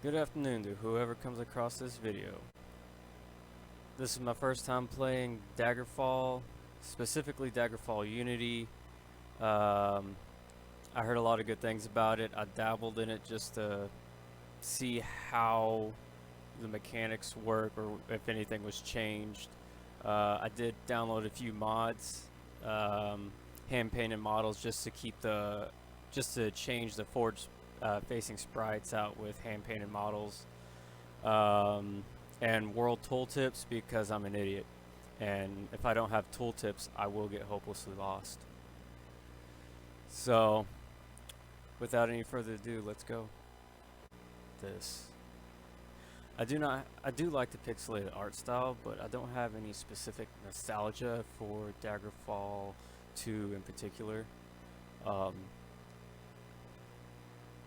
Good afternoon to whoever comes across this video. This is my first time playing Daggerfall, specifically Daggerfall Unity. I heard a lot of good things about it. I dabbled in it just to see how the mechanics work or if anything was changed. I did download a few mods, hand painted models just to change the forward facing sprites out with hand painted models, and world tooltips because I'm an idiot, and if I don't have tooltips I will get hopelessly lost. So without any further ado, let's go. I do like the pixelated art style, but I don't have any specific nostalgia for Daggerfall 2 in particular.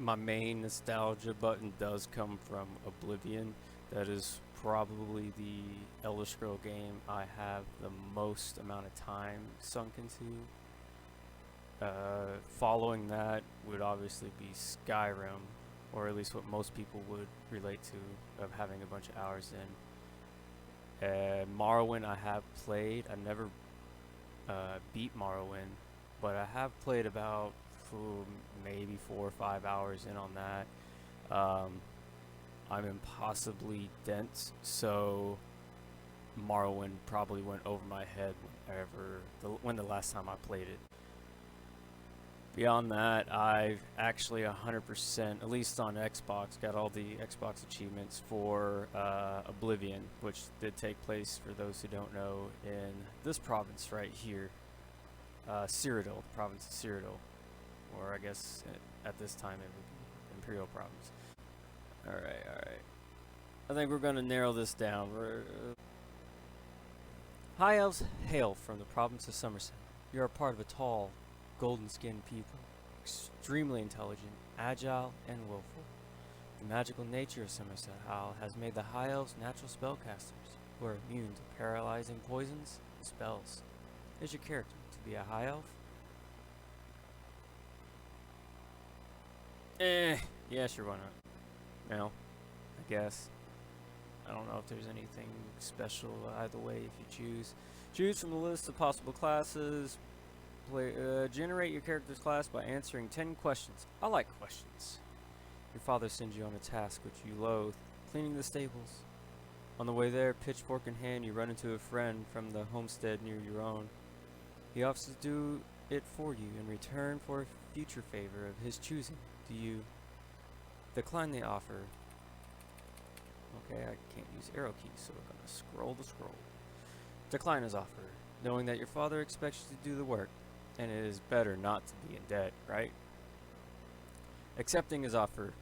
My main nostalgia button does come from Oblivion. That is probably the Elder Scroll game I have the most amount of time sunk into. Following that would obviously be Skyrim, or at least what most people would relate to, of having a bunch of hours in. Morrowind I have played. I never beat Morrowind, but I have played about maybe 4 or 5 hours in on that. I'm impossibly dense, so Morrowind probably went over my head when the last time I played it. Beyond that, I've actually 100%, at least on Xbox, got all the Xbox achievements for Oblivion, which did take place, for those who don't know, in this province right here, Cyrodiil, the province of Cyrodiil, or I guess at this time it would be Imperial Province. Alright. I think we're going to narrow this down. High Elves hail from the province of Somerset. You are part of a tall, golden-skinned people, extremely intelligent, agile, and willful. The magical nature of Somerset Isle has made the High Elves natural spellcasters, who are immune to paralyzing poisons and spells. Is your character to be a High Elf? Yeah, sure, why not? No, I guess. I don't know if there's anything special either way if you choose. Choose from the list of possible classes. Generate your character's class by answering 10 questions. I like questions. Your father sends you on a task which you loathe, cleaning the stables. On the way there, pitchfork in hand, you run into a friend from the homestead near your own. He offers to do it for you in return for a future favor of his choosing. Do you decline the offer? Okay, I can't use arrow keys, so we're going to scroll the scroll. Decline his offer, knowing that your father expects you to do the work, and it is better not to be in debt, right? Accepting his offer,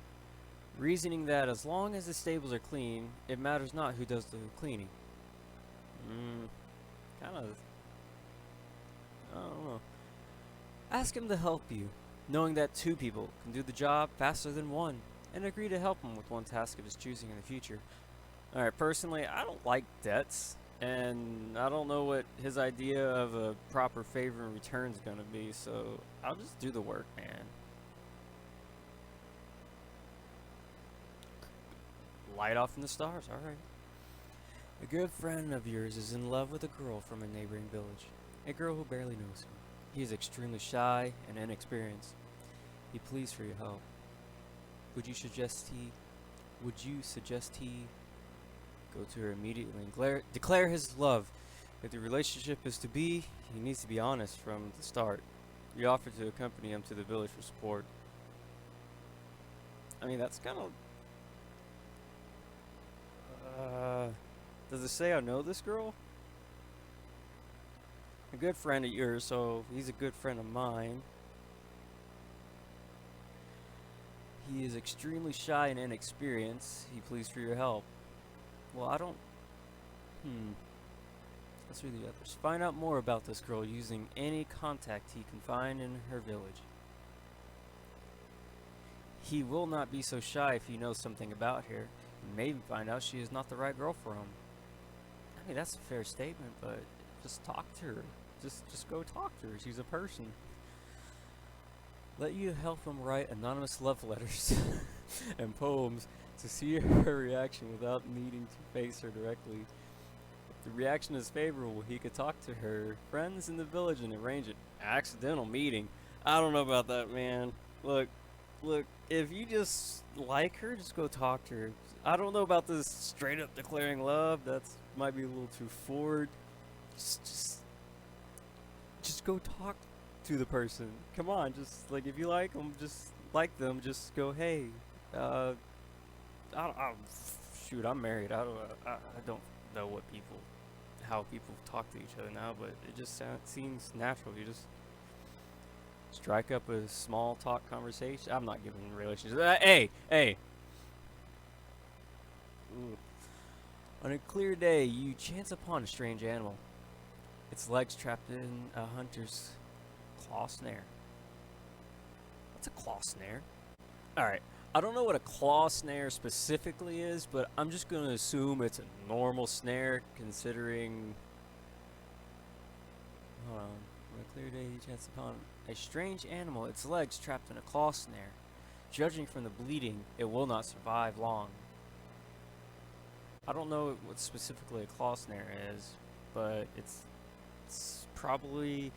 reasoning that as long as the stables are clean, it matters not who does the cleaning. Kind of, I don't know. Ask him to help you, knowing that 2 people can do the job faster than 1, and agree to help him with one task of his choosing in the future. Alright, personally, I don't like debts, and I don't know what his idea of a proper favor in return is going to be, so I'll just do the work, man. Light off in the stars, alright. A good friend of yours is in love with a girl from a neighboring village, a girl who barely knows him. He is extremely shy and inexperienced. He pleads for your help. Would you suggest he go to her immediately and declare his love? If the relationship is to be, he needs to be honest from the start. You offer to accompany him to the village for support. I mean, that's kind of... does it say I know this girl? A good friend of yours, so he's a good friend of mine. He is extremely shy and inexperienced. He pleads for your help. Well, I don't... Let's read the others. Find out more about this girl using any contact he can find in her village. He will not be so shy if he knows something about her. You may even find out she is not the right girl for him. I mean, that's a fair statement, but just talk to her. Just go talk to her. She's a person. Let you help him write anonymous love letters. and poems to see her reaction without needing to face her directly. If the reaction is favorable, he could talk to her friends in the village and arrange an accidental meeting. I don't know about that, man. Look, if you just like her, just go talk to her. I don't know about this straight up declaring love. That's might be a little too forward. Just go talk to the person. Come on, just like if you like them, just like them. Just go, hey, I shoot, I'm married. I don't know how people talk to each other now, but it just seems natural. You just strike up a small talk conversation. I'm not giving relationships. Hey. Ooh. On a clear day, you chance upon a strange animal. Its legs trapped in a hunter's claw snare. What's a claw snare? Alright, I don't know what a claw snare specifically is, but I'm just going to assume it's a normal snare, considering... Hold on. On a clear day, you chance upon a strange animal, its legs trapped in a claw snare. Judging from the bleeding, it will not survive long. I don't know what specifically a claw snare is, but it's probably...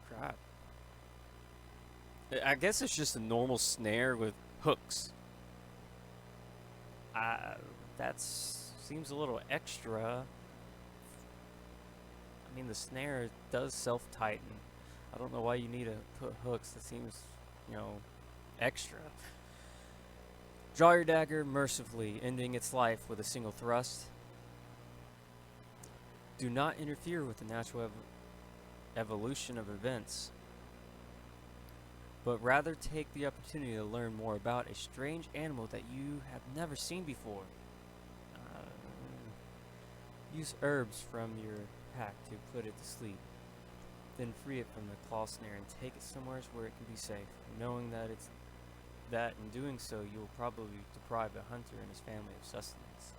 Crap. I guess it's just a normal snare with hooks. That seems a little extra. I mean, the snare does self-tighten. I don't know why you need to put hooks. That seems, extra. Draw your dagger mercifully, ending its life with a single thrust. Do not interfere with the natural evolution of events, but rather take the opportunity to learn more about a strange animal that you have never seen before. Use herbs from your pack to put it to sleep. Then free it from the claw snare and take it somewhere where it can be safe, knowing that in doing so you will probably deprive a hunter and his family of sustenance.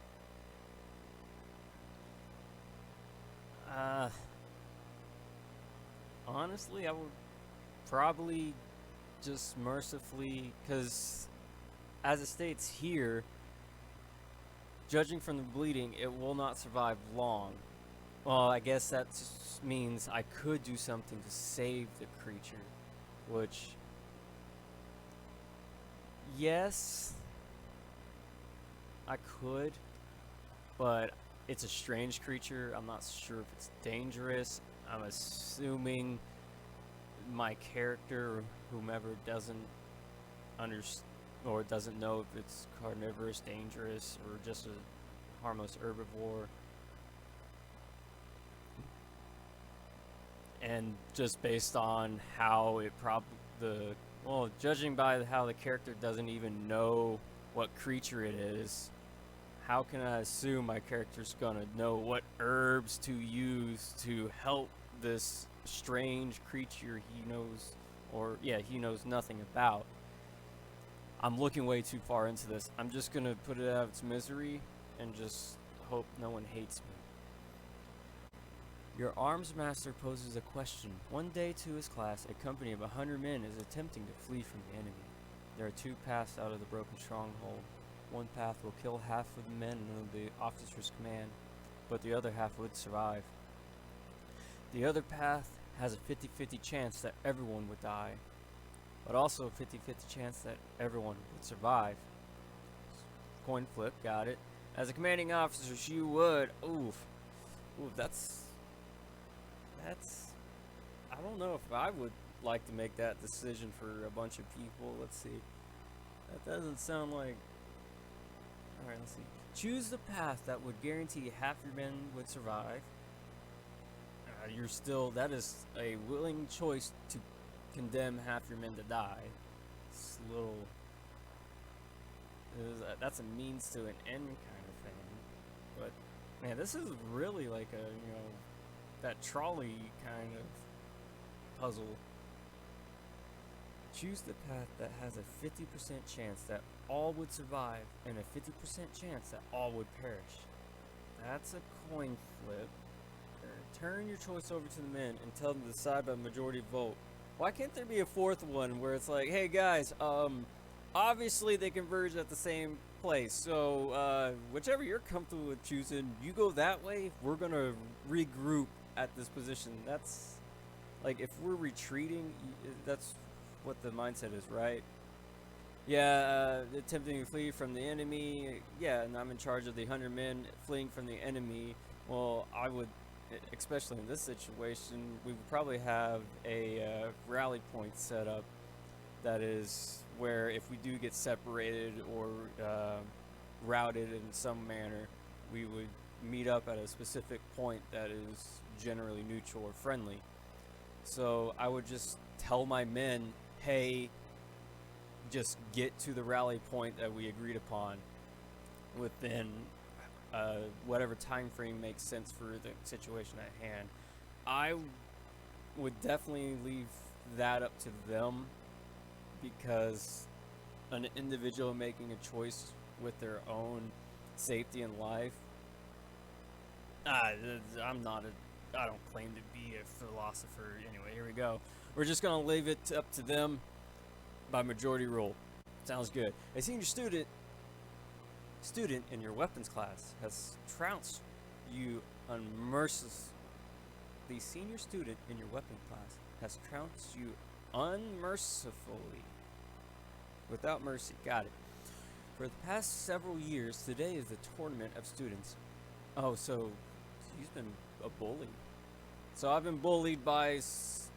Honestly, I would probably just mercifully, because as it states here, judging from the bleeding, it will not survive long. Well, I guess that means I could do something to save the creature, which, yes, I could, but it's a strange creature. I'm not sure if it's dangerous. I'm assuming my character, whomever, doesn't understand or doesn't know if it's carnivorous, dangerous, or just a harmless herbivore. And just based on how it judging by how the character doesn't even know what creature it is, how can I assume my character's gonna know what herbs to use to help this strange creature he knows nothing about? I'm looking way too far into this. I'm just gonna put it out of its misery and just hope no one hates me. Your arms master poses a question. One day to his class, a company of 100 men is attempting to flee from the enemy. There are two paths out of the broken stronghold. One path will kill half of the men under the officer's command, but the other half would survive. The other path has a 50-50 chance that everyone would die, but also a 50-50 chance that everyone would survive. Coin flip, got it. As a commanding officer, she would. Oof, that's. I don't know if I would like to make that decision for a bunch of people. Let's see. That doesn't sound like. Alright, let's see. Choose the path that would guarantee half your men would survive. That is a willing choice to condemn half your men to die. It's a little. That's a means to an end kind of thing. But, man, this is really like that trolley kind of puzzle. Choose the path that has a 50% chance that all would survive and a 50% chance that all would perish. That's a coin flip. Turn your choice over to the men and tell them to decide by majority vote. Why can't there be a fourth one where it's like, hey guys, obviously they converge at the same place, so whichever you're comfortable with choosing, you go that way. We're gonna regroup at this position. That's like if we're retreating, that's what the mindset is, right? Yeah, attempting to flee from the enemy. Yeah, and I'm in charge of the 100 men fleeing from the enemy. Well, I would, especially in this situation, we would probably have a rally point set up that is where if we do get separated or routed in some manner, we would meet up at a specific point that is generally neutral or friendly. So I would just tell my men, hey, just get to the rally point that we agreed upon within whatever time frame makes sense for the situation at hand. I would definitely leave that up to them because an individual making a choice with their own safety and life. I'm not a. I don't claim to be a philosopher. Anyway, here we go. We're just gonna leave it up to them by majority rule. Sounds good. A senior student in your weapons class has trounced you unmercifully. The senior student in your weapons class has trounced you unmercifully. Without mercy. Got it. For the past several years, today is the tournament of students. Oh, so he's been a bully. So I've been bullied by senpai.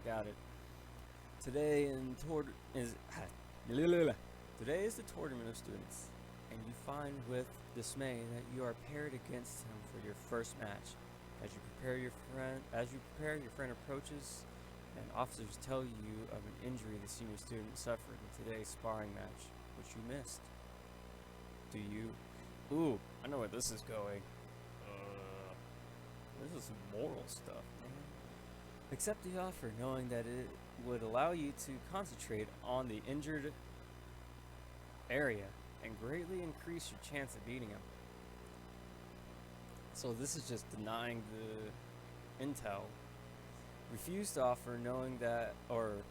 Got it. Today today is the tournament of students, and you find with dismay that you are paired against him for your first match. As you prepare, your friend approaches, and officers tell you of an injury the senior student suffered in today's sparring match, which you missed. Do you? Ooh, I know where this is going. This is some moral stuff, man. Accept the offer, knowing that it would allow you to concentrate on the injured area and greatly increase your chance of beating him. So this is just denying the intel. Refuse to offer knowing that, or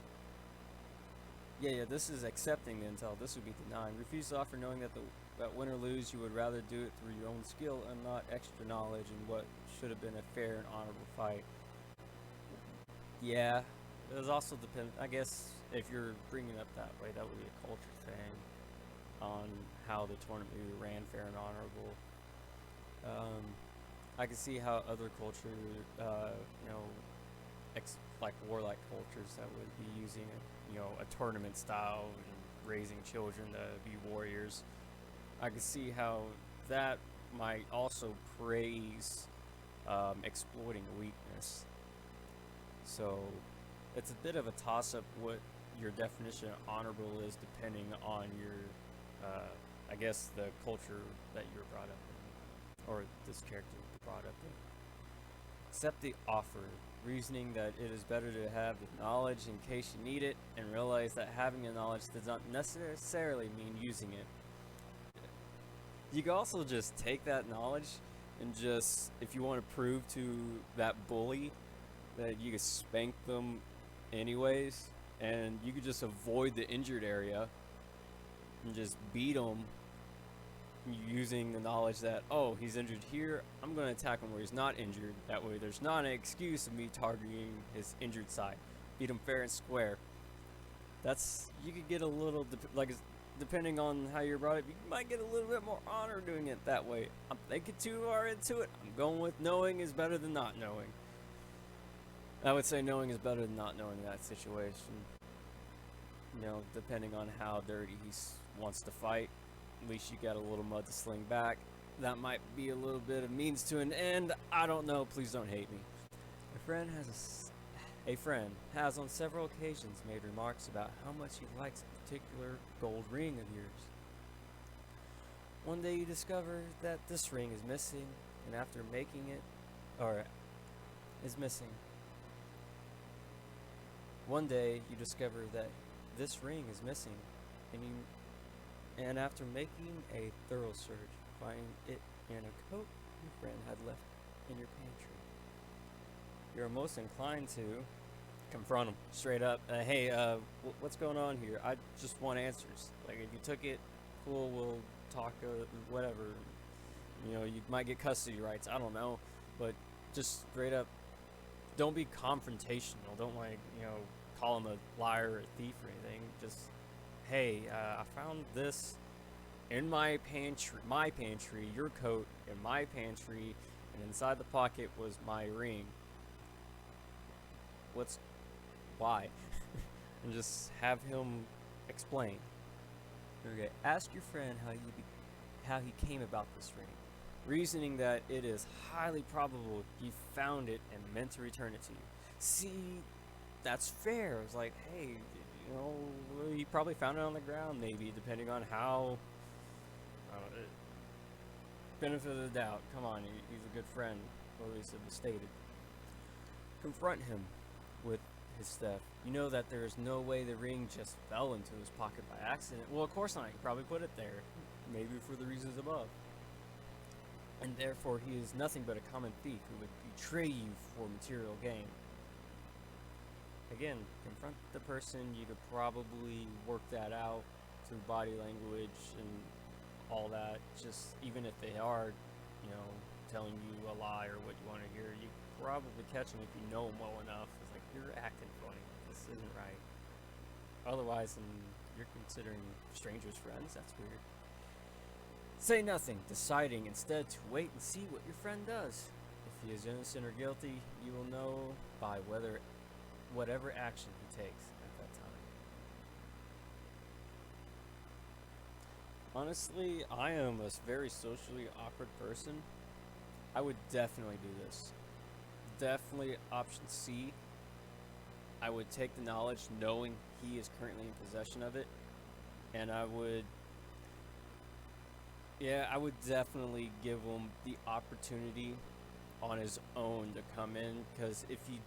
this is accepting the intel. This would be denying. Refuse to offer knowing that that win or lose, you would rather do it through your own skill and not extra knowledge in what should have been a fair and honorable fight. Yeah, it does also depend. I guess if you're bringing it up that way, that would be a culture thing on how the tournament ran fair and honorable. I can see how other culture, like warlike cultures that would be using a tournament style and raising children to be warriors. I can see how that might also praise exploiting weakness. So it's a bit of a toss-up what your definition of honorable is depending on your, I guess, the culture that you're brought up in, or this character brought up in. Accept the offer, reasoning that it is better to have the knowledge in case you need it, and realize that having the knowledge does not necessarily mean using it. You can also just take that knowledge and just, if you want to prove to that bully that you can spank them anyways, and you could just avoid the injured area and just beat them using the knowledge that, oh, he's injured here, I'm going to attack him where he's not injured. That way there's not an excuse of me targeting his injured side. Beat him fair and square. That's, you could get a little, depending on how you're brought up, you might get a little bit more honor doing it that way. I'm thinking too far into it. I'm going with knowing is better than not knowing. I would say knowing is better than not knowing that situation. Depending on how dirty he wants to fight, at least you got a little mud to sling back. That might be a little bit of means to an end. I don't know. Please don't hate me. A friend has on several occasions made remarks about how much he likes a particular gold ring of yours. One day you discover that this ring is missing, and after making it, is missing. One day you discover that this ring is missing, and after making a thorough search, find it in a coat your friend had left in your pantry. you're most inclined to confront them straight up. Hey, what's going on here? I just want answers. Like, if you took it, cool, we'll talk, whatever. You might get custody rights. I don't know. But just straight up, don't be confrontational. Don't, call him a liar or a thief or anything. Just, hey, I found this in my pantry, your coat in my pantry, and inside the pocket was my ring. Why? And just have him explain. Okay, ask your friend how he came about this ring, reasoning that it is highly probable he found it and meant to return it to you. See, that's fair. It's like, hey, he probably found it on the ground, maybe, depending on how. Benefit of the doubt. Come on, he's a good friend, or at least it was stated. Confront him with his theft. You know that there is no way the ring just fell into his pocket by accident. Well, of course not. He probably put it there, maybe for the reasons above. And therefore, he is nothing but a common thief who would betray you for material gain. Again, confront the person. You could probably work that out through body language and all that. Just even if they are, telling you a lie or what you want to hear, you probably catch them if you know them well enough. It's like, you're acting funny. This isn't right. Otherwise, you're considering strangers friends. That's weird. Say nothing, deciding instead to wait and see what your friend does. If he is innocent or guilty, you will know by whatever action he takes at that time. Honestly, I am a very socially awkward person. I would definitely do this. Definitely option C. I would take the knowledge knowing he is currently in possession of it, and I would definitely give him the opportunity on his own to come in, because if he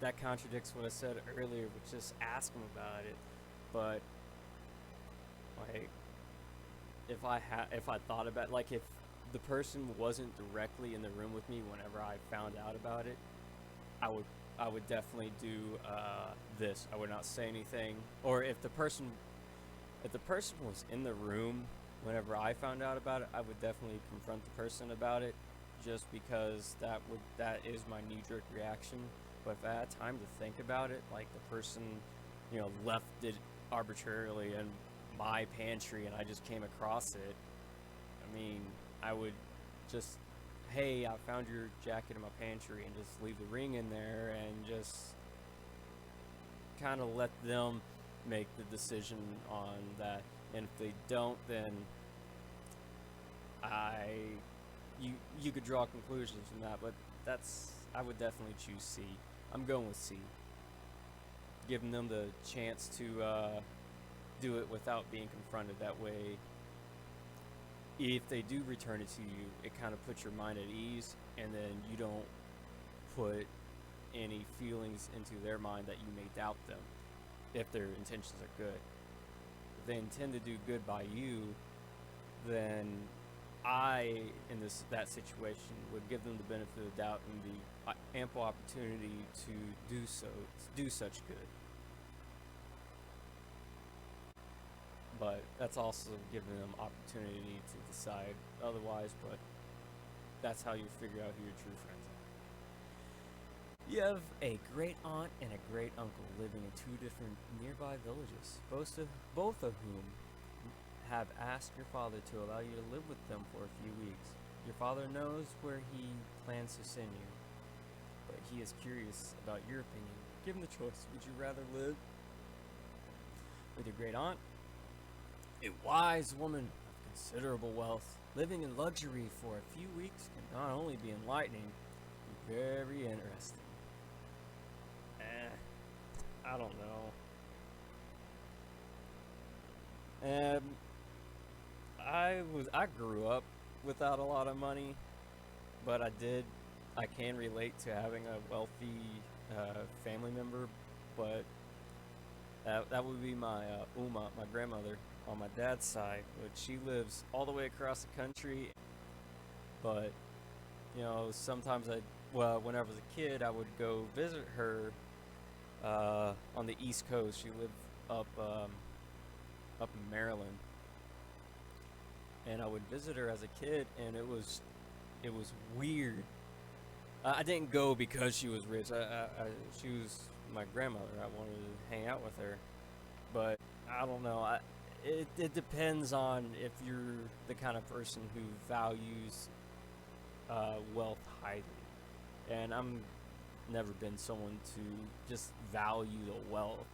that contradicts what I said earlier, which just ask him about it. But if I thought about, if the person wasn't directly in the room with me whenever I found out about it, I would definitely do this. I would not say anything. Or if the person was in the room whenever I found out about it, I would definitely confront the person about it, just because that is my knee-jerk reaction. But if I had time to think about it, like the person, left it arbitrarily in my pantry and I just came across it, I would just, hey, I found your jacket in my pantry, and just leave the ring in there and just kind of let them make the decision on that. And if they don't, then you could draw conclusions from that, but I would definitely choose C. I'm going with C. Giving them the chance to do it without being confronted. That way, if they do return it to you, it kind of puts your mind at ease, and then you don't put any feelings into their mind that you may doubt them, if their intentions are good. If they intend to do good by you, then I, in that situation, would give them the benefit of the doubt and the ample opportunity to do such good. But that's also giving them opportunity to decide otherwise, but that's how you figure out who your true friends are. You have a great aunt and a great uncle living in two different nearby villages, both of whom have asked your father to allow you to live with them for a few weeks. Your father knows where he plans to send you, but he is curious about your opinion. Given the choice, would you rather live with your great aunt, a wise woman of considerable wealth, living in luxury for a few weeks can not only be enlightening, but very interesting? I don't know. I grew up without a lot of money, but I can relate to having a wealthy family member, but that would be my Uma, my grandmother, on my dad's side, which she lives all the way across the country. But sometimes well, when I was a kid, I would go visit her on the East Coast. She lived up in Maryland, and I would visit her as a kid, and it was weird. I didn't go because she was rich. She was my grandmother. I wanted to hang out with her, but I don't know. It depends on if you're the kind of person who values wealth highly, and I'm never been someone to just value the wealth.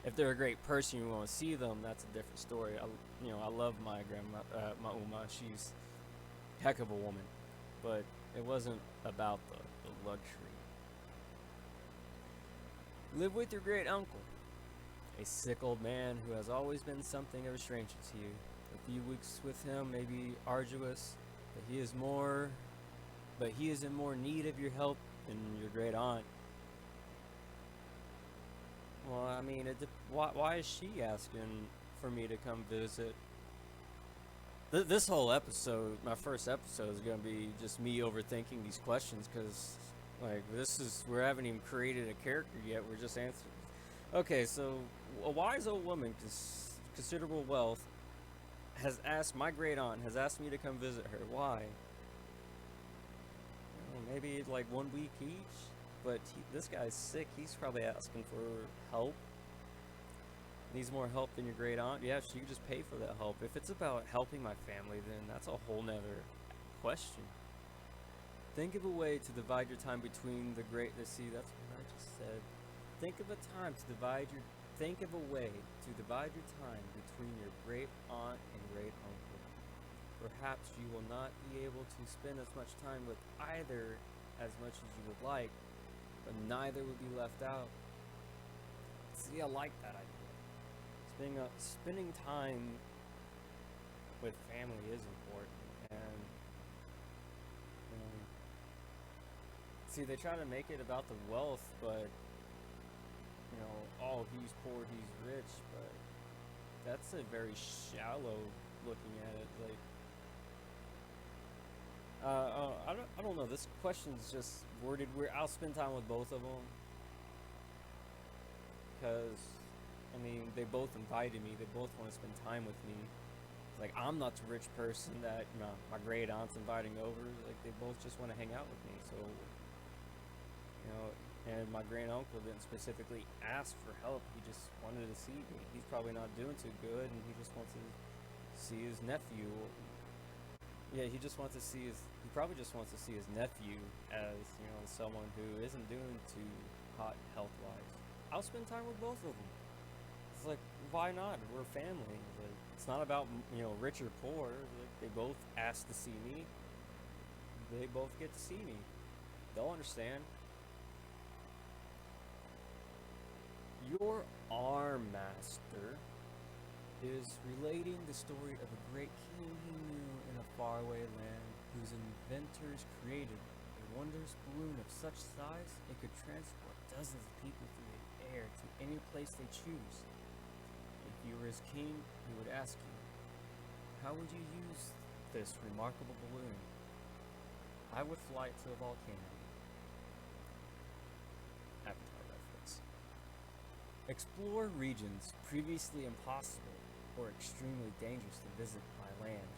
If they're a great person, you want to see them. That's a different story. I love my grandma, my Uma. She's a heck of a woman, but it wasn't about the luxury. Live with your great uncle, a sick old man who has always been something of a stranger to you. A few weeks with him may be arduous, but he is in more need of your help than your great aunt. Well, I mean, why is she asking for me to come visit? This whole episode, my first episode, is gonna be just me overthinking these questions because, like, we haven't even created a character yet. We're just answering. Okay, so a wise old woman, considerable wealth, my great aunt has asked me to come visit her. Why? Maybe like 1 week each. But this guy's sick. He's probably asking for help. Needs more help than your great aunt. Yeah, she could just pay for that help. If it's about helping my family, then that's a whole nother question. Think of a way to divide your time between the great. See, that's what I just said. Think of a way to divide your time between your great aunt and great uncle. Perhaps you will not be able to spend as much time with either as much as you would like, but neither would be left out. See, I like that idea. Spending time with family is important, and see, they try to make it about the wealth, but oh, he's poor, he's rich, but that's a very shallow looking at it. Like, I don't know. This question's just worded weird. I'll spend time with both of them because, I mean, they both invited me. They both want to spend time with me. It's like, I'm not the rich person that my great aunt's inviting over. Like, they both just want to hang out with me. So, and my great uncle didn't specifically ask for help. He just wanted to see me. He's probably not doing too good, and he just wants to see his nephew. Yeah, he probably just wants to see his nephew as, someone who isn't doing too hot health-wise. I'll spend time with both of them. It's like, why not? We're family. Like, it's not about, rich or poor. Like, they both ask to see me. They both get to see me. They'll understand. Your arm master is relating the story of a great king he knew in a faraway land whose inventors created a wondrous balloon of such size it could transport dozens of people through the air to any place they choose. If you were his king, he would ask you, how would you use this remarkable balloon? I would fly it to a volcano. Avatar reference. Explore regions previously impossible or extremely dangerous to visit by land.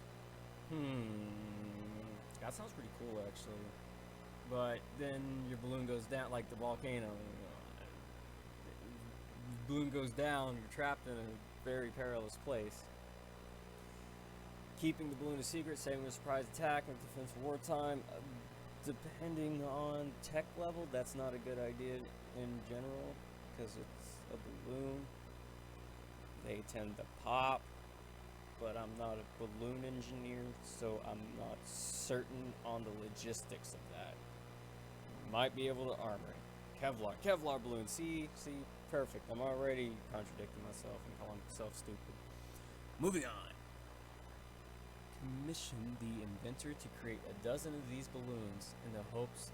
That sounds pretty cool, actually. But then your balloon goes down, like the volcano. The balloon goes down, you're trapped in a very perilous place. Keeping the balloon a secret, saving a surprise attack in defense of wartime. Depending on tech level, that's not a good idea in general, because it's a balloon. They tend to pop, but I'm not a balloon engineer, so I'm not certain on the logistics of that. Might be able to armor it. Kevlar balloon. See, perfect. I'm already contradicting myself and calling myself stupid. Moving on. Commission the inventor to create a dozen of these balloons in the hopes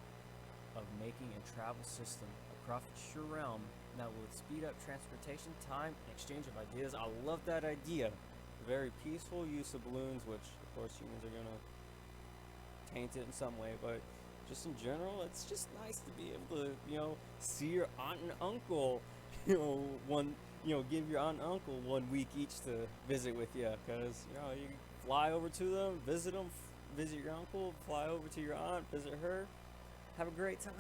of making a travel system across your realm that would speed up transportation time and exchange of ideas. I love that idea. Very peaceful use of balloons, which of course humans are gonna taint it in some way, but just in general, it's just nice to be able to, see your aunt and uncle, give your aunt and uncle 1 week each to visit with you, because, you fly over to them, visit them, visit your uncle, fly over to your aunt, visit her, have a great time.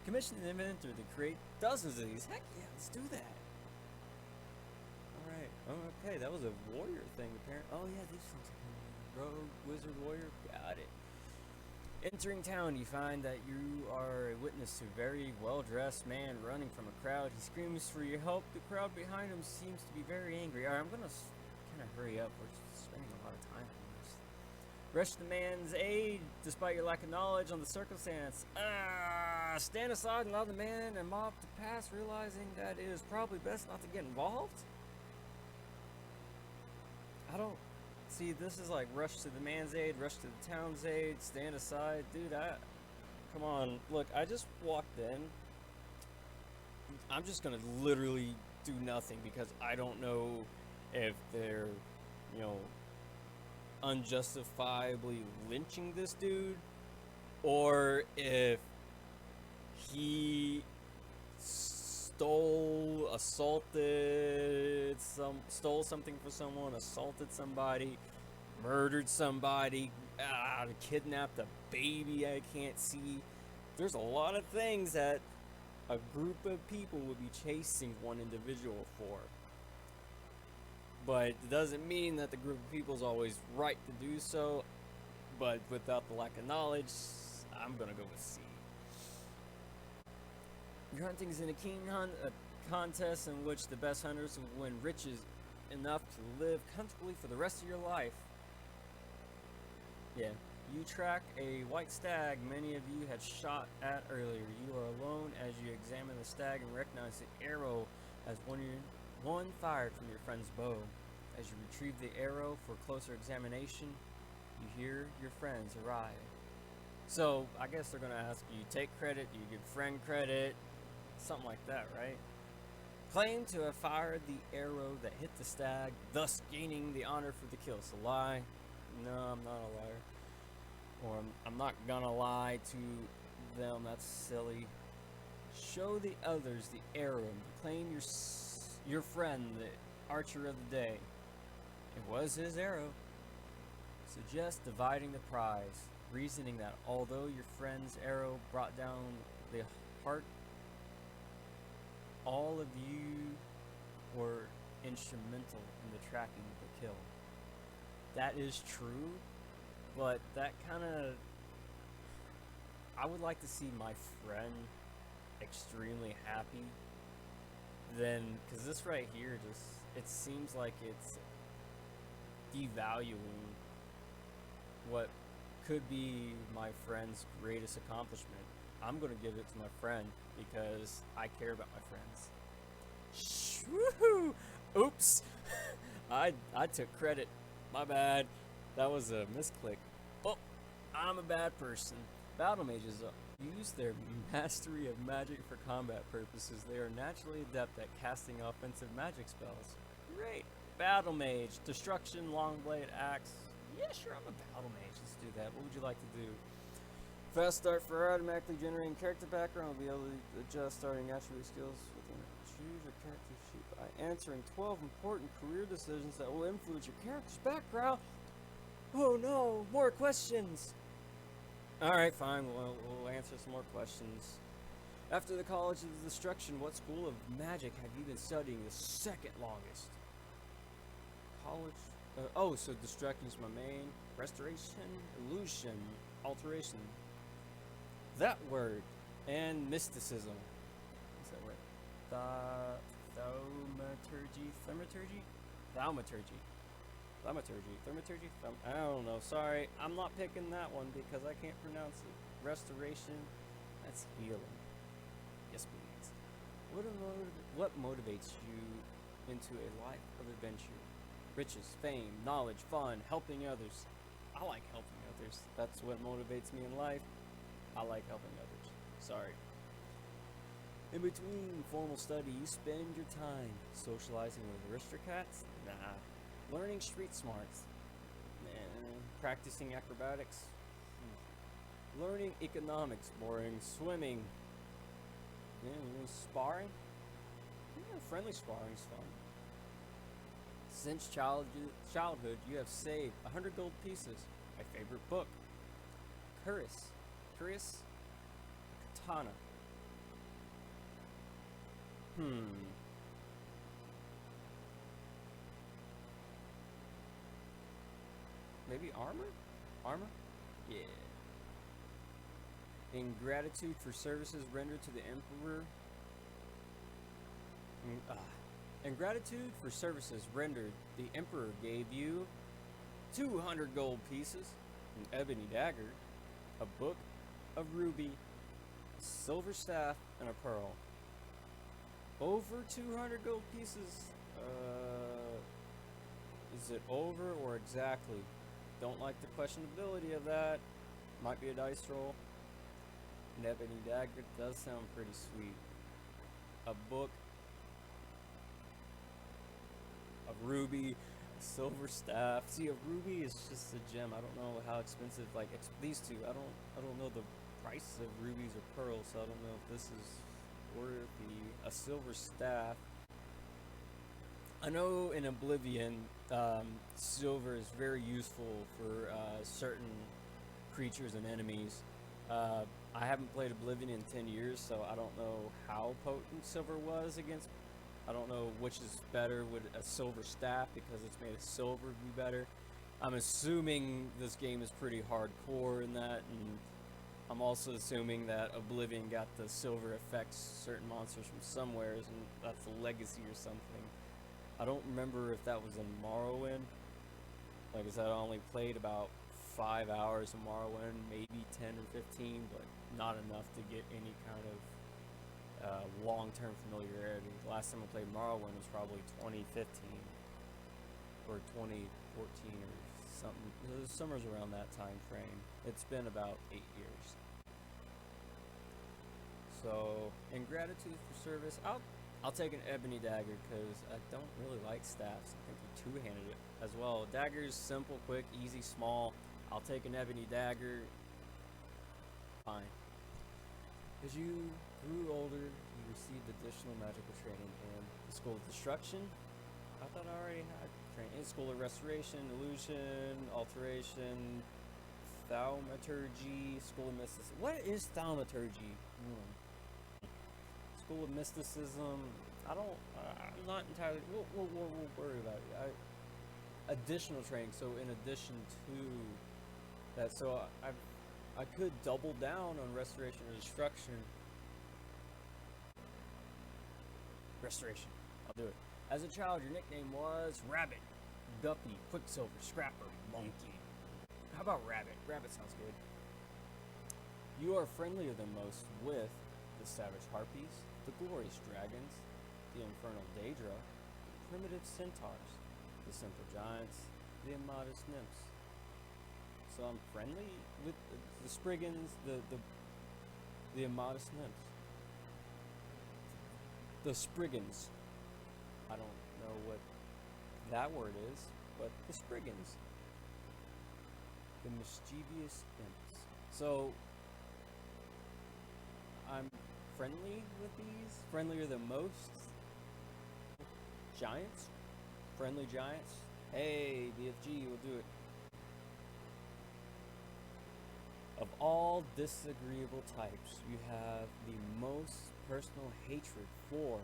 Commission an inventor to create dozens of these. Heck yeah, let's do that. Alright, okay, that was a warrior thing, apparently. Oh yeah, these things are rogue, wizard, warrior, got it. Entering town, you find that you are a witness to a very well-dressed man running from a crowd. He screams for your help. The crowd behind him seems to be very angry. Alright, I'm gonna kind of hurry up. We're spending a lot of time on this. Rush the man's aid, despite your lack of knowledge on the circumstance. Stand aside and allow the man and mob to pass, realizing that it is probably best not to get involved? I don't... See, this is like rush to the man's aid, rush to the town's aid, stand aside. Dude, come on. Look, I just walked in. I'm just gonna literally do nothing because I don't know if they're, unjustifiably lynching this dude, or if he stole something from someone, assaulted somebody, murdered somebody, kidnapped a baby I can't see. There's a lot of things that a group of people would be chasing one individual for. But it doesn't mean that the group of people is always right to do so. But without the lack of knowledge, I'm gonna go with C. Your hunting is in a keen hunt, a contest in which the best hunters will win riches enough to live comfortably for the rest of your life. Yeah. You track a white stag many of you had shot at earlier. You are alone as you examine the stag and recognize the arrow as one fired from your friend's bow. As you retrieve the arrow for closer examination, you hear your friends arrive. So, I guess they're going to ask you, take credit, you give friend credit, something like that, right? Claim to have fired the arrow that hit the stag, thus gaining the honor for the kill. So lie. No, I'm not a liar. Or I'm not gonna lie to them, that's silly. Show the others the arrow. Claim your friend, the archer of the day. It was his arrow. Suggest dividing the prize, reasoning that although your friend's arrow brought down the heart, all of you were instrumental in the tracking of the kill. That is true, but that kind of... I would like to see my friend extremely happy then, because this right here just, it seems like it's devaluing what could be my friend's greatest accomplishment. I'm going to give it to my friend because I care about my friends. Woohoo! Oops! I took credit. My bad. That was a misclick. Oh, I'm a bad person. Battle mages use their mastery of magic for combat purposes. They are naturally adept at casting offensive magic spells. Great. Battle mage. Destruction, long blade, axe. Yeah, sure, I'm a battle mage. Let's do that. What would you like to do? Fast start for automatically generating character background. We'll be able to adjust starting attribute skills within it. Choose your character sheet by answering 12 important career decisions that will influence your character's background. Oh no, more questions. Alright, fine, we'll answer some more questions. After the College of Destruction, what school of magic have you been studying the second longest? College? So Destruction is my main. Restoration, illusion, alteration. That word. And mysticism. What's that word? Thaumaturgy. I don't know. Sorry, I'm not picking that one because I can't pronounce it. Restoration, that's healing. Yes, please. What motivates you into a life of adventure? Riches, fame, knowledge, fun, helping others. I like helping others. That's what motivates me in life. I like helping others. Sorry. In between formal study, you spend your time socializing with aristocrats? Nah. Learning street smarts. Practicing acrobatics? Learning economics, boring. Swimming. Sparring. Friendly sparring's fun. Since childhood, you have saved 100 gold pieces. My favorite book. Curious. Katana. Maybe armor? Armor? Yeah. In gratitude for services rendered to the Emperor. In gratitude for services rendered, the Emperor gave you 200 gold pieces, an ebony dagger, a book, a ruby, a silver staff, and a pearl. Over 200 gold pieces. Is it over or exactly? Don't like the questionability of that. Might be a dice roll. An ebony dagger does sound pretty sweet. A book, a ruby, a silver staff. See, a ruby is just a gem. I don't know how expensive. Like these two, I don't know the price of rubies or pearls, so I don't know if this is worthy. A silver staff. I know in Oblivion, silver is very useful for certain creatures and enemies. I haven't played Oblivion in 10 years, so I don't know how potent silver was against. I don't know which is better. Would a silver staff, because it's made of silver, be better? I'm assuming this game is pretty hardcore in that, and I'm also assuming that Oblivion got the silver affects certain monsters from somewhere, and that's a legacy or something. I don't remember if that was in Morrowind. Like I said, I only played about 5 hours of Morrowind, maybe 10 or 15, but not enough to get any kind of long-term familiarity. The last time I played Morrowind was probably 2015 or 2014 or something. The summer's around that time frame. It's been about 8 years. So, in gratitude for service, I'll take an ebony dagger because I don't really like staffs. I think they're two-handed as well. Daggers, simple, quick, easy, small. I'll take an ebony dagger. Fine. As you grew older, you received additional magical training in the School of Destruction. I thought I already had training in School of Restoration, Illusion, Alteration, Thaumaturgy, School of Mysticism. What is Thaumaturgy? School of Mysticism. I'm not entirely. We'll worry about it. Additional training. So in addition to that, so I could double down on Restoration or Destruction. Restoration. I'll do it. As a child, your nickname was Rabbit, Guppy, Quicksilver, Scrapper, Monkey. How about Rabbit? Rabbit sounds good. You are friendlier than most with the Savage Harpies, the Glorious Dragons, the Infernal Daedra, the Primitive Centaurs, the Simple Giants, the Immodest Nymphs. So I'm friendly with the Spriggans, the Immodest Nymphs. The Spriggans. I don't know what that word is, but the Spriggans. The Mischievous Imps. So I'm friendly with these. Friendlier than most. Giants. Friendly giants. Hey, BFG, we'll do it. Of all disagreeable types, you have the most personal hatred for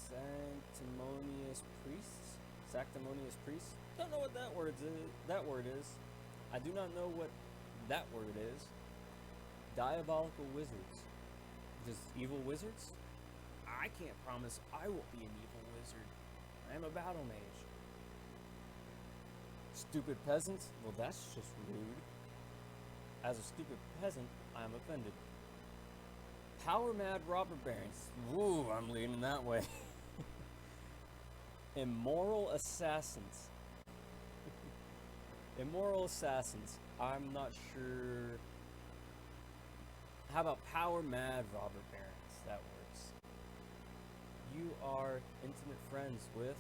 sanctimonious priests. Don't know what that word is. I do not know what that word is. Diabolical wizards. Just evil wizards? I can't promise I won't be an evil wizard. I am a battle mage. Stupid peasants? Well, that's just rude. As a stupid peasant, I am offended. Power mad robber barons. Ooh, I'm leaning that way. Immoral assassins. Immoral assassins. I'm not sure. How about power mad robber barons? That works. You are intimate friends with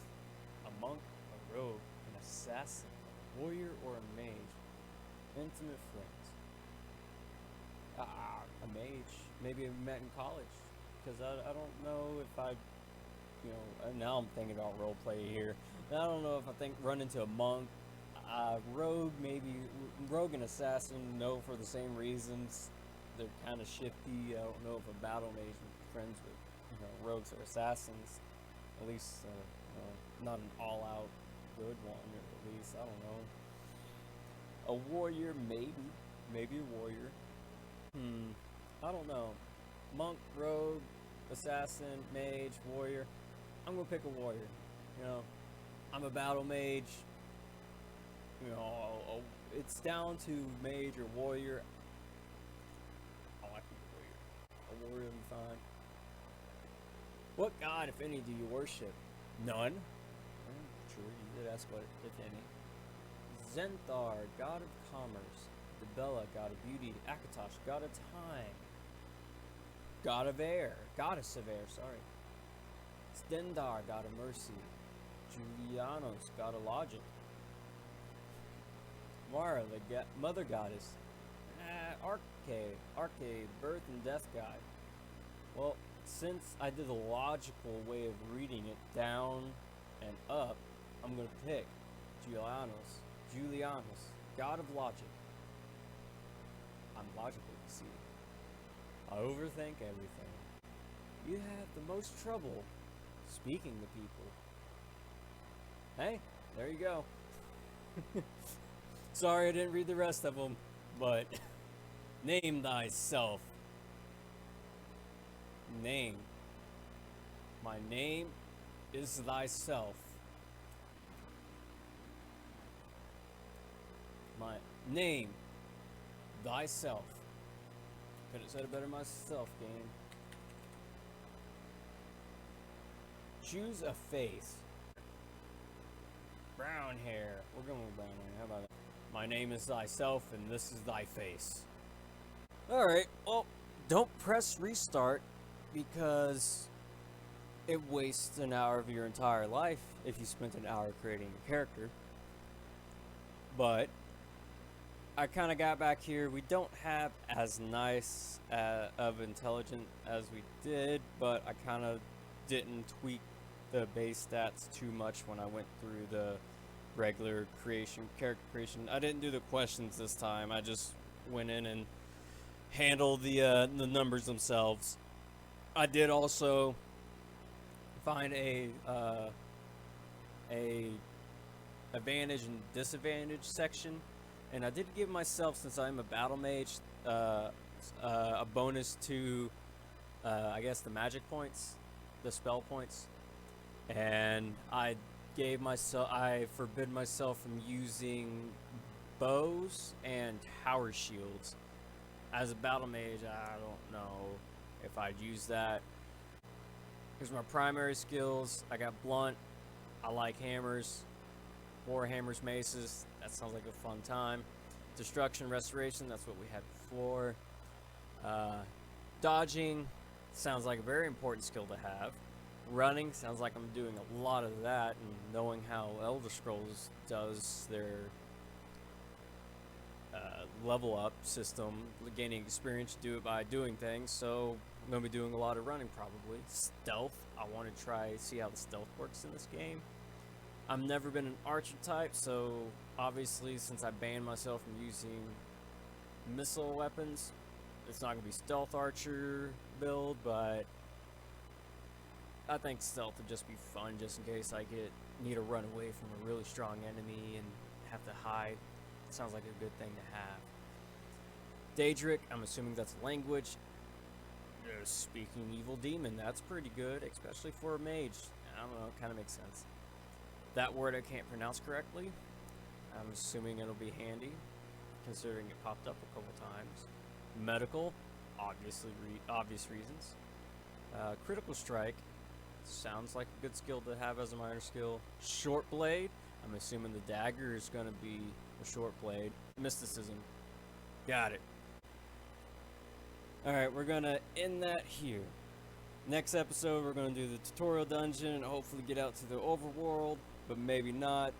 a monk, a rogue, an assassin, a warrior, or a mage. Intimate friends. A mage. Maybe I met in college. Because I don't know if I, now I'm thinking about roleplay here. I don't know if I run into a monk, rogue, maybe rogue and assassin. No, for the same reasons. They're kind of shifty. I don't know if a battle mage would be friends with, rogues or assassins. At least, not an all-out good one. Or at least I don't know. A warrior, maybe a warrior. I don't know. Monk, rogue, assassin, mage, warrior. I'm gonna pick a warrior. I'm a battle mage. It's down to mage or warrior. I like a warrior. A warrior would be fine. What god, if any, do you worship? None. True, you did ask what, if any. Zenthar, god of commerce. Debella, god of beauty. Akatosh, god of time. God of air. Goddess of air, sorry. Stendar, god of mercy. Julianos, god of logic. Mara, the mother goddess. Arcade, birth and death god. Well, since I did the logical way of reading it down and up, I'm going to pick Julianos, god of logic. I'm logical, you see. I overthink everything. You have the most trouble speaking to people. Hey, there you go. Sorry I didn't read the rest of them, but name thyself. Name. My name is thyself. My name, thyself. Could have said it better myself, game. Choose a face. Brown hair. We're going with brown hair. How about it? My name is thyself, and this is thy face. Alright, well, don't press restart because it wastes an hour of your entire life if you spent an hour creating a character. But I kind of got back here. We don't have as nice of intelligent as we did, but I kind of didn't tweak the base stats too much when I went through the regular character creation. I didn't do the questions this time. I just went in and handled the numbers themselves. I did also find a advantage and disadvantage section, and I did give myself, since I'm a battle mage, a bonus to I guess the magic points, the spell points, and I forbid myself from using bows and tower shields. As a battle mage, I don't know if I'd use that. Here's my primary skills. I got blunt. I like hammers. Warhammers, maces. That sounds like a fun time. Destruction, restoration. That's what we had before. Dodging sounds like a very important skill to have. Running sounds like I'm doing a lot of that, and knowing how Elder Scrolls does their level up system, gaining experience, do it by doing things. So I'm going to be doing a lot of running probably. Stealth, I want to see how the stealth works in this game. I've never been an archer type, so obviously since I banned myself from using missile weapons, it's not going to be stealth archer build, but I think stealth would just be fun just in case I need to run away from a really strong enemy and have to hide. Sounds like a good thing to have. Daedric, I'm assuming that's a language. Speaking evil demon, that's pretty good, especially for a mage. I don't know, it kind of makes sense. That word I can't pronounce correctly. I'm assuming it'll be handy, considering it popped up a couple times. Medical, obvious reasons. Critical strike, sounds like a good skill to have as a minor skill. Short blade, I'm assuming the dagger is going to be a short blade. Mysticism, got it. Alright, we're going to end that here. Next episode, we're going to do the tutorial dungeon and hopefully get out to the overworld, but maybe not.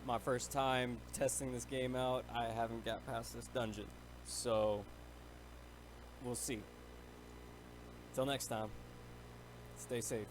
My first time testing this game out, I haven't got past this dungeon. So we'll see. Till next time, stay safe.